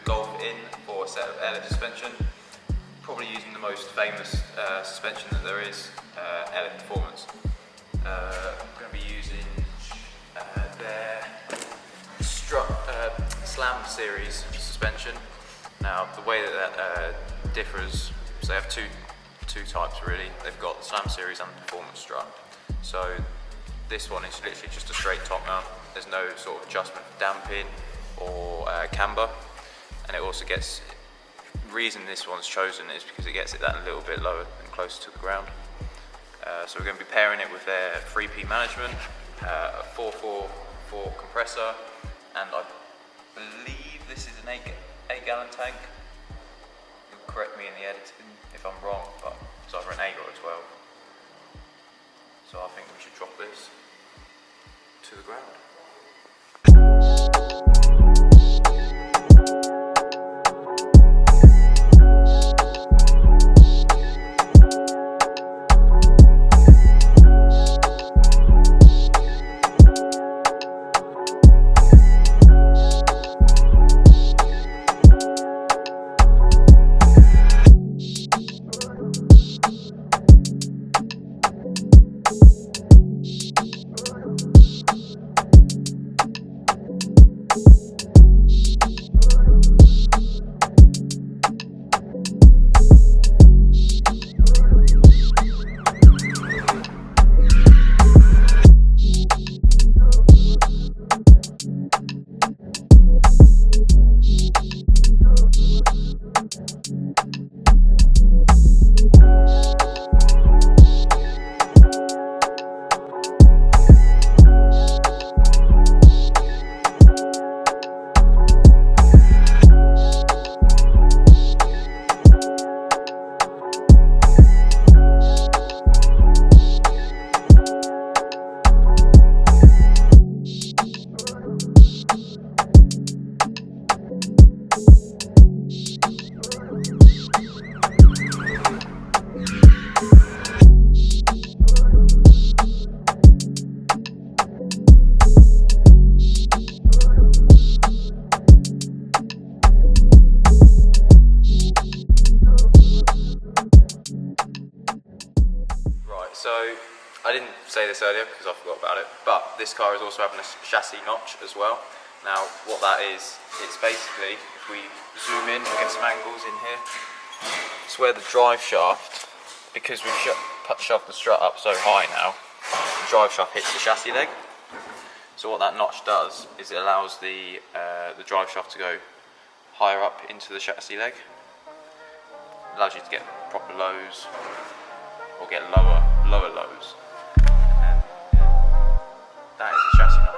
Golf in for a set of airlift suspension. Probably using the most famous suspension that there is, airlift performance. I'm going to be using their Slam series suspension. Now the way that differs, so they have two types really. They've got the Slam series and the performance strut. So this one is literally just a straight top mount. There's no sort of adjustment for damping or camber, and it also gets, the reason this one's chosen is because it gets it that a little bit lower and closer to the ground. So we're going to be pairing it with their 3P management, a 444 compressor, and I believe this is an 8 gallon tank. You'll correct me in the editing if I'm wrong, but it's either an 8 or a 12. So I think we should drop this to the ground. So I didn't say this earlier because I forgot about it, but this car is also having a chassis notch as well. Now what that is, it's basically, if we zoom in, we'll get some angles in here. It's where the drive shaft, because we've shoved the strut up so high now, the drive shaft hits the chassis leg. So what that notch does is it allows the drive shaft to go higher up into the chassis leg. It allows you to get proper lows or get lower lows. And that is the chassis notch.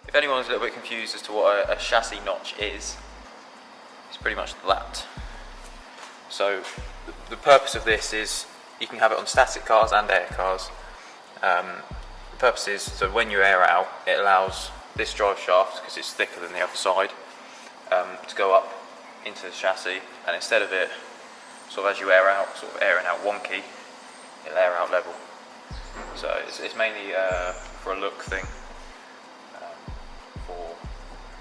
If anyone's a little bit confused as to what a chassis notch is, it's pretty much that. So the purpose of this is you can have it on static cars and air cars. The purpose is so when you air out, it allows this drive shaft, because it's thicker than the other side, to go up into the chassis, and instead of it sort of as you air out, sort of airing out wonky, it'll air out level. So it's mainly for a look thing. For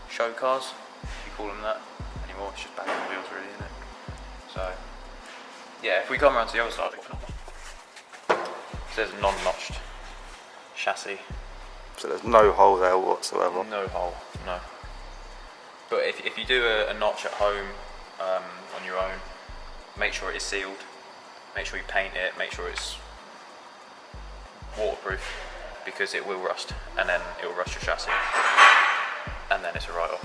show cars, if you call them that anymore, it's just back on the wheels really, isn't it? So yeah, if we come around to the other side, it says non-notched chassis. So there's no hole there whatsoever? No hole, no. But if you do a notch at home on your own, make sure it is sealed, make sure you paint it, make sure it's waterproof, because it will rust, and then it will rust your chassis, and then it's a write-off,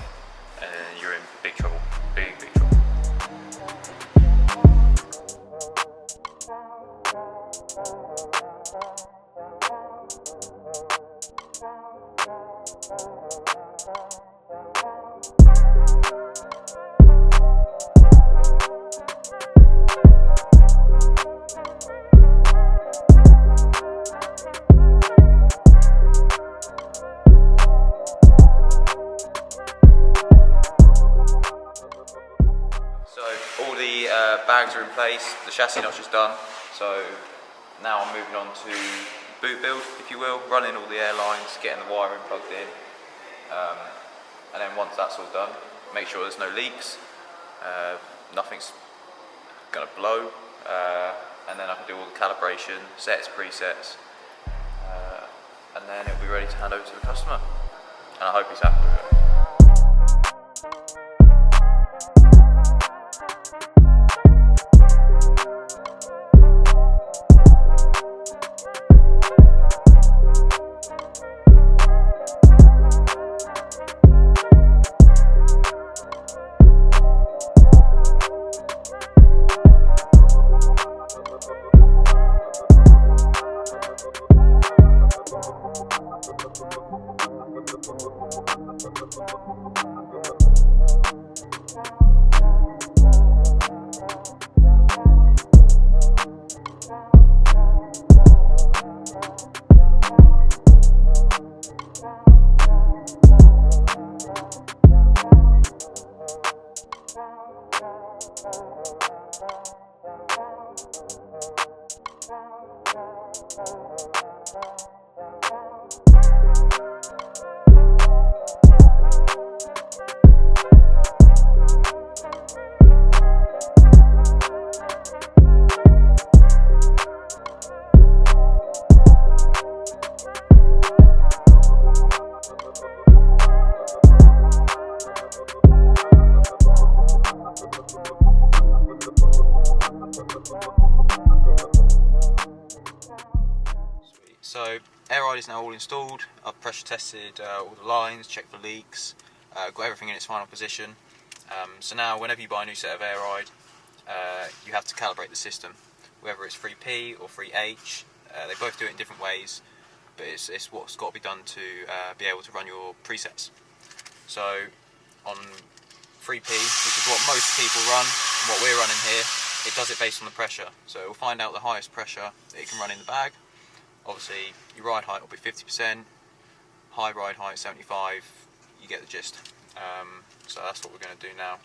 and then you're in big trouble, big trouble. bags are in place, the chassis notch is done, so now I'm moving on to boot build, if you will, running all the air lines, getting the wiring plugged in, and then once that's all done, make sure there's no leaks, nothing's going to blow, and then I can do all the calibration, sets, presets, and then it'll be ready to hand over to the customer, and I hope he's happy with it. So air ride is now all installed. I've pressure tested all the lines, checked for leaks, got everything in its final position. So now whenever you buy a new set of air ride, you have to calibrate the system, whether it's 3P or 3H. They both do it in different ways, but it's what's got to be done to be able to run your presets. So on 3P, which is what most people run, what we're running here, it does it based on the pressure. So it will find out the highest pressure that it can run in the bag. Obviously, your ride height will be 50%, high ride height 75%, you get the gist. So that's what we're going to do now.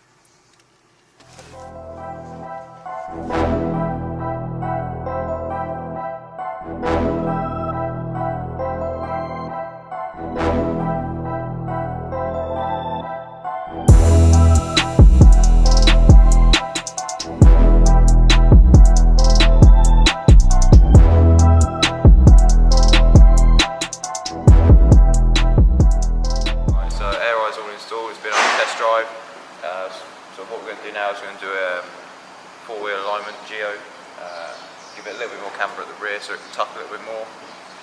So what we're going to do now is we're going to do a four-wheel alignment geo, give it a little bit more camber at the rear so it can tuck a little bit more,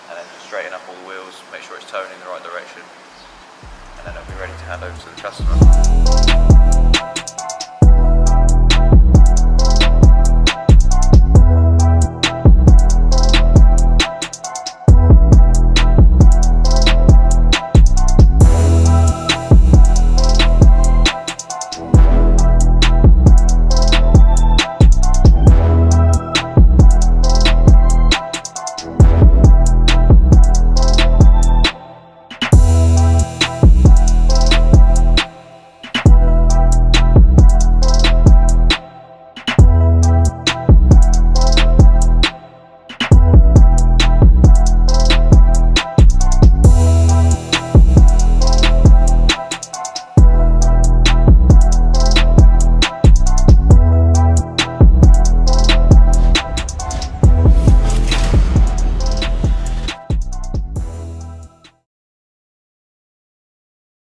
and then just straighten up all the wheels, make sure it's towing in the right direction, and then it'll be ready to hand over to the customer.